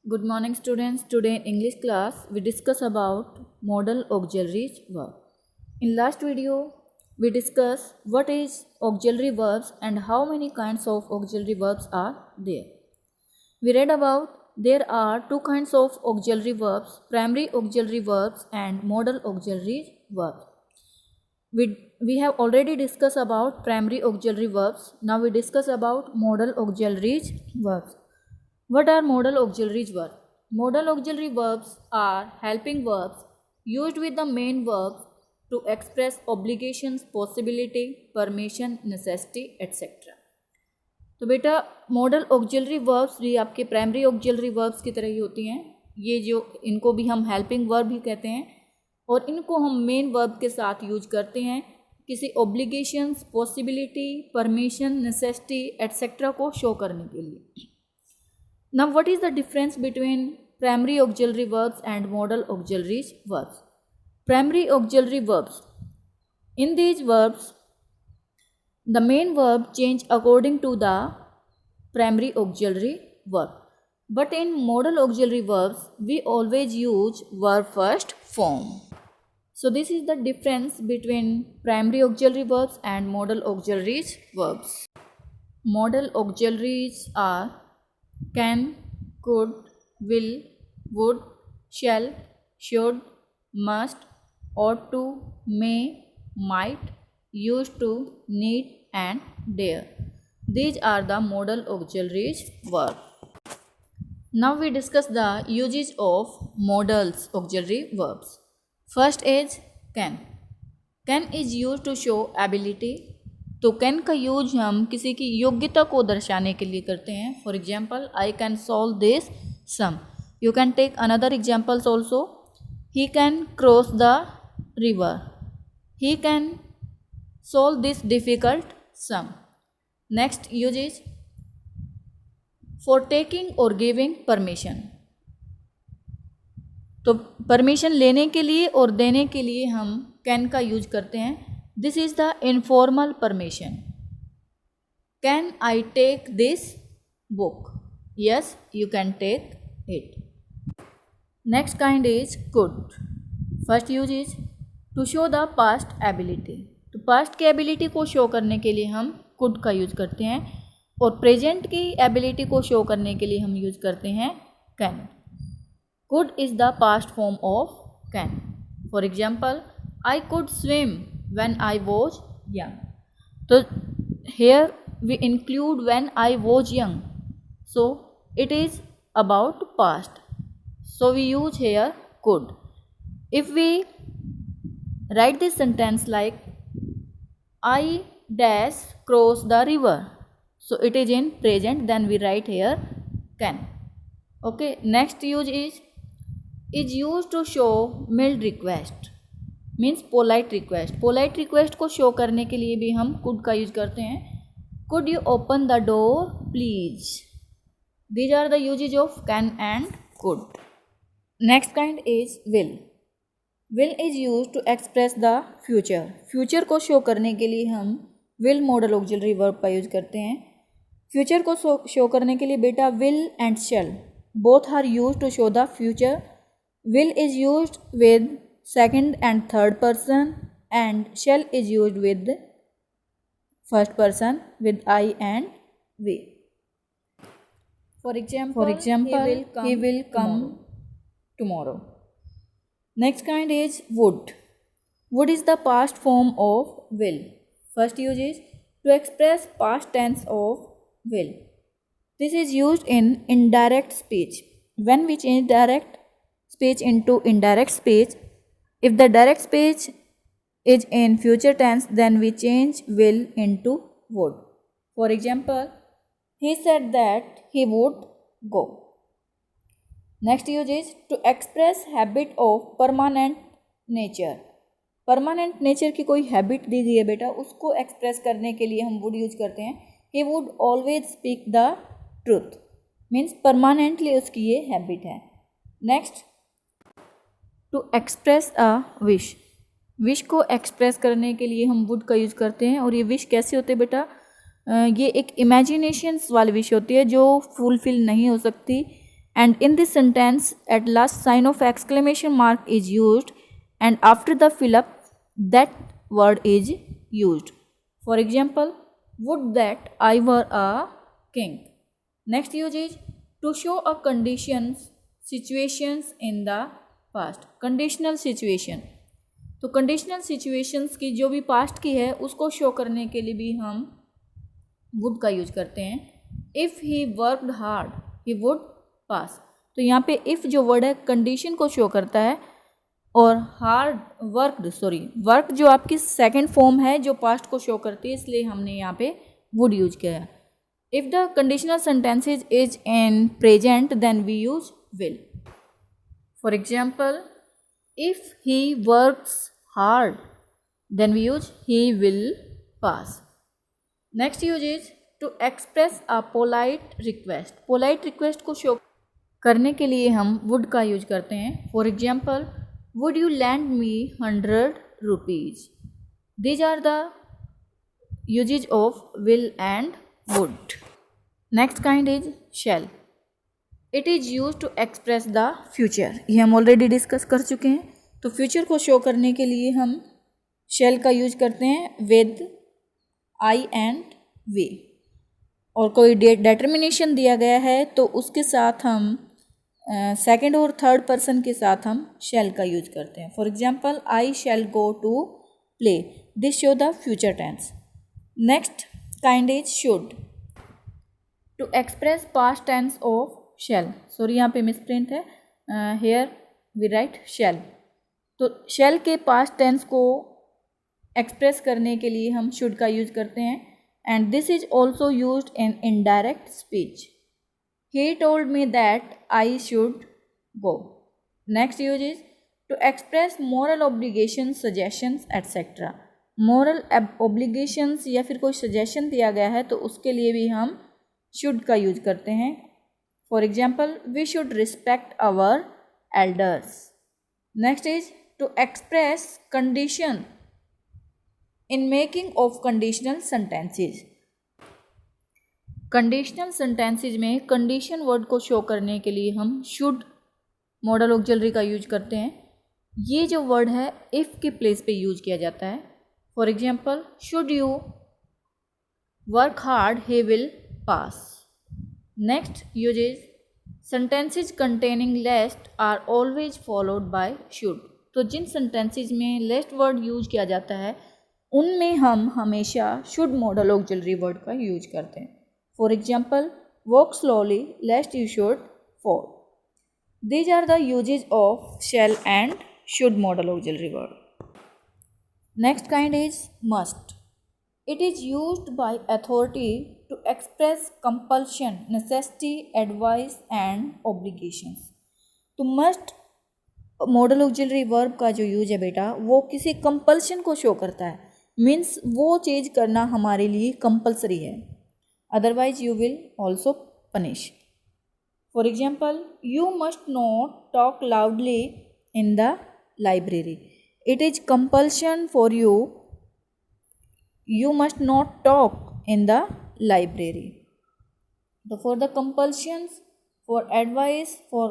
Good morning students. Today in English class we discuss about modal auxiliary verb. In last video we discussed what is auxiliary verbs and how many kinds of auxiliary verbs are there. We read about there are two kinds of auxiliary verbs, primary auxiliary verbs and modal auxiliary verbs. We have already discussed about primary auxiliary verbs. Now we discuss about modal auxiliary verbs. What are modal auxiliary verbs? Modal auxiliary verbs are helping verbs used with the main verb to express obligations, possibility, permission, necessity, etc. तो बेटा model auxiliary verbs भी आपके primary auxiliary verbs की तरह ही होती हैं. ये जो इनको भी हम हेल्पिंग वर्ब भी कहते हैं और इनको हम मेन वर्ब के साथ यूज करते हैं किसी obligations, possibility, permission, necessity etcetera को शो करने के लिए. Now what is the difference between primary auxiliary verbs and modal auxiliary verbs? Primary auxiliary verbs. In these verbs, the main verb change according to the primary auxiliary verb. But in modal auxiliary verbs, we always use verb first form. So this is the difference between primary auxiliary verbs and modal auxiliary verbs. Modal auxiliaries are can, could, will, would, shall, should, must, ought to, may, might, used to, need and dare. These are the modal auxiliary verbs. Now we discuss the uses of modal auxiliary verbs. First is can. Can is used to show ability. तो can का use हम किसी की योग्यता को दर्शाने के लिए करते हैं. For example, I can solve this sum. You can take another examples also. He can cross the river. He can solve this difficult sum. Next use is for taking और गिविंग परमिशन. तो permission लेने के लिए और देने के लिए हम कैन का यूज करते हैं. This is the informal permission. Can I take this book? Yes, you can take it. Next kind is could. First use is to show the past ability. तो past की ability को show करने के लिए हम could का use करते हैं और present की ability को show करने के लिए हम use करते हैं can. Could is the past form of can. For example, I could swim when I was young. So here we include when I was young. So it is about past. So we use here could. If we write this sentence like I dash cross the river. So it is in present, then we write here can. Okay, next use is used to show mild request. Means polite request. Polite request को show करने के लिए भी हम could का use करते हैं. Could you open the door please. These are the usages of can and could. Next kind is will. Will is use to express the future. Future को शो करने के लिए हम विल मॉडल ऑक्सिलरी वर्ब का use करते हैं. Future को show करने के लिए बेटा will and shall both are use to show the future. Will is use with second and third person and shall is used with first person with I and we. For example, he will come tomorrow. Next kind is would. Would is the past form of will. First use is to express past tense of will. This is used in indirect speech. When we change direct speech into indirect speech, if the direct speech is in future tense, then we change will into would. For example, he said that he would go. Next use is to express habit of permanent nature. Permanent nature की कोई habit दी गई है बेटा, उसको express करने के लिए हम वुड यूज करते हैं. He would always speak the truth. Means permanently उसकी ये हैबिट है. Next to express a wish, wish को एक्सप्रेस करने के लिए हम वुड का यूज़ करते हैं। और ये विश कैसे होते हैं बेटा, ये एक इमेजिनेशंस वाली विश होती है जो फुलफिल नहीं हो सकती। And in this sentence at last sign of exclamation mark is used and after the fill up that word is used. For example, would that I were a king. Next use is to show a conditions situations in the past. Conditional situation, तो conditional situations की जो भी past की है उसको show करने के लिए भी हम वुड का यूज करते हैं। If he worked hard he would पास। तो यहाँ पे इफ़ जो वर्ड है कंडीशन को शो करता है, और हार्ड वर्क जो आपकी सेकंड फॉर्म है जो पास्ट को शो करती है, इसलिए हमने यहाँ पे वुड यूज किया है। If the conditional sentences is in present then we use will. For example, if he works hard then we use he will pass. Next use is to express a polite request. polite request को show करने के लिए हम would का use करते हैं। For example, would you lend me 100 rupees? These are the uses of will and would. Next kind is shall. It is use to express the future. ये हम ऑलरेडी डिस्कस कर चुके हैं। तो फ्यूचर को शो करने के लिए हम शेल का यूज करते हैं विद आई एंड वे। और कोई डिटर्मिनेशन दिया गया है तो उसके साथ हम सेकंड और थर्ड पर्सन के साथ हम शेल का यूज करते हैं। For example, I shall go to play, this show the future tense. Next kind is should, to express past tense of shall. Sorry यहाँ पे मिसप्रिंट है, हेयर वी राइट शेल। तो शेल के past tense को express करने के लिए हम शुड का यूज करते हैं। And this is also used in indirect speech. He told me that I should go. Next use is to express moral obligation, suggestions etcetera. Moral obligations या फिर कोई सजेशन दिया गया है तो उसके लिए भी हम शुड का यूज करते हैं। For example, we should respect our elders. Next is to express condition in making of conditional sentences. Conditional sentences में condition word को show करने के लिए हम should modal auxiliary का यूज करते हैं। ये जो word है if के place पे यूज किया जाता है। For example, should you work hard, he will pass. Next use is sentences containing last are always followed by should. तो जिन sentences में last word यूज किया जाता है उनमें हम हमेशा should modal auxiliary word का यूज करते हैं। For example, walk slowly lest you should fall. These are the uses of shall and should modal auxiliary word. Next kind is must. It is used by authority to express compulsion, necessity, advice and obligations. तो must modal auxiliary verb का जो use है बेटा वो किसी compulsion को show करता है, मीन्स वो चीज़ करना हमारे लिए कंपल्सरी है, otherwise you will also punish. For example, you must not talk loudly in the library. It is compulsion for you, you must not talk in the library. So for the compulsions, for advice, for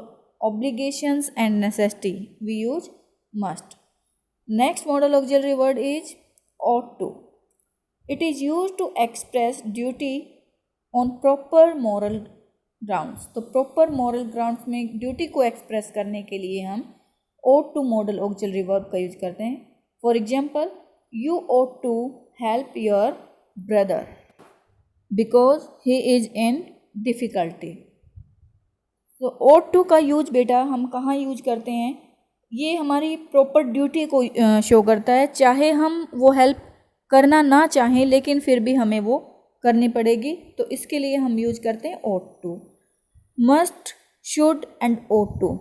obligations and necessity, we use must. Next modal auxiliary word is ought to. It is used to express duty on proper moral grounds. तो proper moral grounds में duty को express करने के लिए हम ought to modal auxiliary verb का use करते हैं। For example, you ought to help your brother because he is in difficulty. तो ought to का यूज बेटा हम कहाँ यूज करते हैं, ये हमारी प्रॉपर ड्यूटी को शो करता है, चाहे हम वो हेल्प करना ना चाहें लेकिन फिर भी हमें वो करनी पड़ेगी, तो इसके लिए हम यूज करते हैं ought to. Must, should and ought to.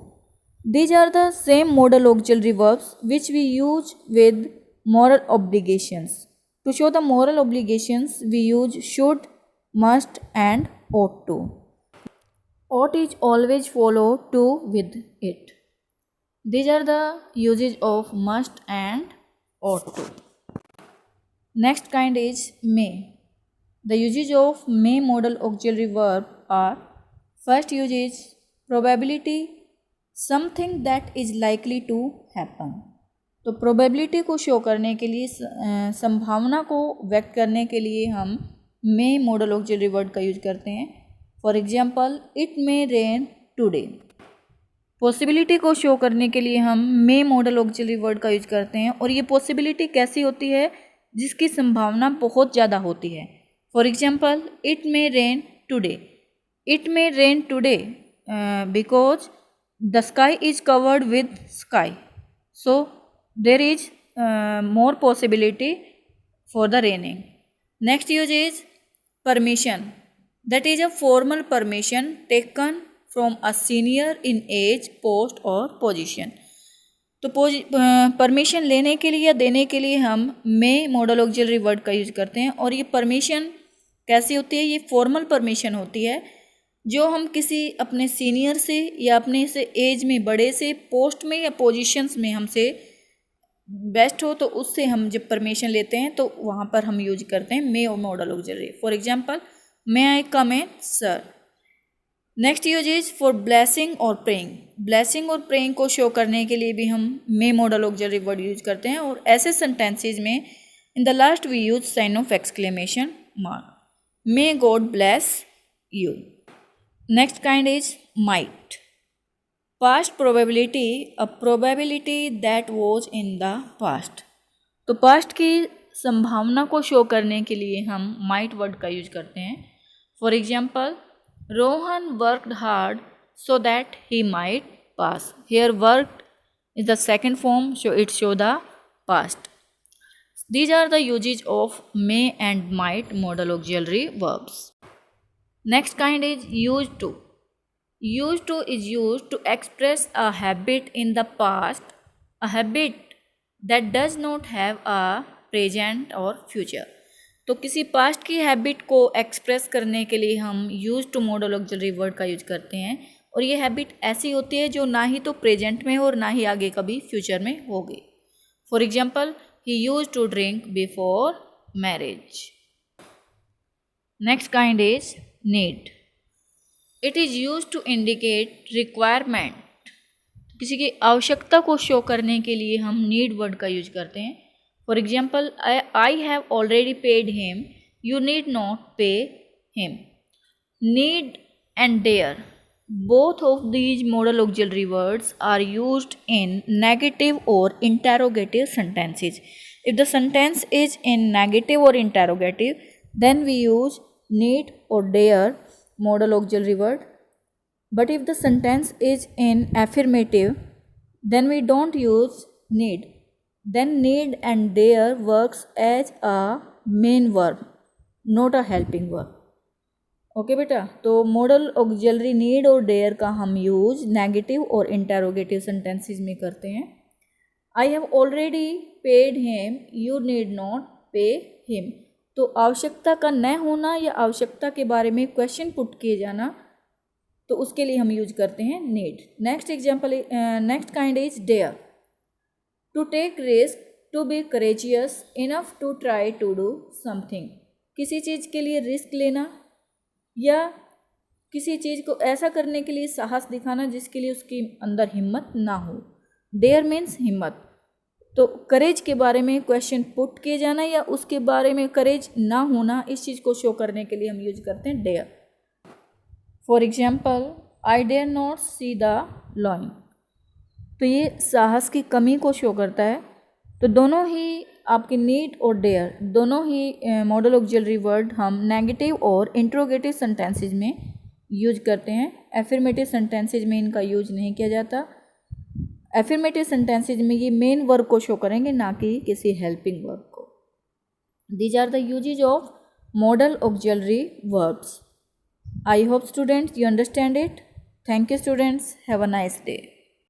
These are the same modal auxiliary verbs which we use with moral obligations. To show the moral obligations, we use should, must and ought to. Ought is always follow to with it. These are the uses of must and ought to. Next kind is may. The uses of may modal auxiliary verb are: first use is probability, something that is likely to happen. तो probability को show करने के लिए, संभावना को व्यक्त करने के लिए हम मे मॉडल ऑक्सिलरी वर्ड का यूज करते हैं. For example, it may rain today. Possibility को शो करने के लिए हम मे मॉडल ऑक्सिलरी वर्ड का यूज करते हैं. और ये पॉसिबिलिटी कैसी होती है? जिसकी संभावना बहुत ज़्यादा होती है. For example, it may rain today. It may rain today because the sky is covered with sky, so there is more possibility for the raining. Next use is permission. That is a formal permission taken from a senior in age, post or position. तो permission लेने के लिए या देने के लिए हम may modal auxiliary word का यूज करते हैं. और ये परमिशन कैसी होती है? ये फॉर्मल परमिशन होती है जो हम किसी अपने सीनियर से या अपने से एज में बड़े से, पोस्ट में या पोजीशंस में हमसे बेस्ट हो, तो उससे हम जब परमिशन लेते हैं तो वहाँ पर हम यूज करते हैं may modal auxiliary. For example, may I come in sir. Next use is for blessing और प्रेइंग. ब्लेसिंग और प्रेइंग को शो करने के लिए भी हम may modal auxiliary word use करते हैं. और ऐसे सेंटेंसेज में in the last we use sign of exclamation mark. May God bless you. Next kind is might. Past probability, a probability that was in the past. तो past की संभावना को show करने के लिए हम माइट वर्ड का यूज करते हैं. For example, Rohan worked hard so that he might pass. Here worked is the second form, so it show the past. These are the usages of may and might modal auxiliary verbs. Next kind is use to. Used to is used to express a habit in the past, a habit that does not have a present or future. तो किसी past की habit को express करने के लिए हम use to modal auxiliary word का use करते हैं. और ये हैबिट ऐसी होती है जो ना ही तो प्रेजेंट में हो और ना ही आगे कभी फ्यूचर में होगी. For example, he use to drink before marriage. Next kind is need. It is use to indicate requirement. किसी की आवश्यकता को शो करने के लिए हम नीड वर्ड का यूज करते हैं. For example, I have already paid him, you need not pay him. Need and dare, both of these modal auxiliary words are used in negative और interrogative sentences. If the sentence is in negative or interrogative, then we use need or dare modal auxiliary word. But if the sentence is in affirmative, then we don't use need. Then need and dare works as a main verb, not a helping verb. Okay बेटा, तो model auxiliary need और dare का हम use negative और interrogative sentences में करते हैं. आई have already paid him, you need not pay him. तो आवश्यकता का न होना या आवश्यकता के बारे में क्वेश्चन पुट किए जाना, तो उसके लिए हम यूज करते हैं need. Next example, next kind is dare. To take risk, to be courageous enough to try to do something. किसी चीज़ के लिए रिस्क लेना या किसी चीज़ को ऐसा करने के लिए साहस दिखाना जिसके लिए उसके अंदर हिम्मत ना हो. डेयर मीन्स हिम्मत. तो करेज के बारे में क्वेश्चन पुट किए जाना या उसके बारे में करेज ना होना, इस चीज़ को शो करने के लिए हम यूज करते हैं dare. For example, I dare not see the lion. तो ये साहस की कमी को शो करता है. तो दोनों ही आपके नीड और डेयर, दोनों ही मॉडल ऑक्सिलरी वर्ड हम नेगेटिव और इंट्रोगेटिव सेंटेंसेज में यूज करते हैं. एफर्मेटिव सेंटेंसेज में इनका यूज नहीं किया जाता. एफर्मेटिव सेंटेंसेज में ये मेन वर्ब को शो करेंगे, ना कि किसी हेल्पिंग वर्ब को. These are the usages of modal auxiliary verbs. I hope students you understand it. Thank you students. Have a nice day.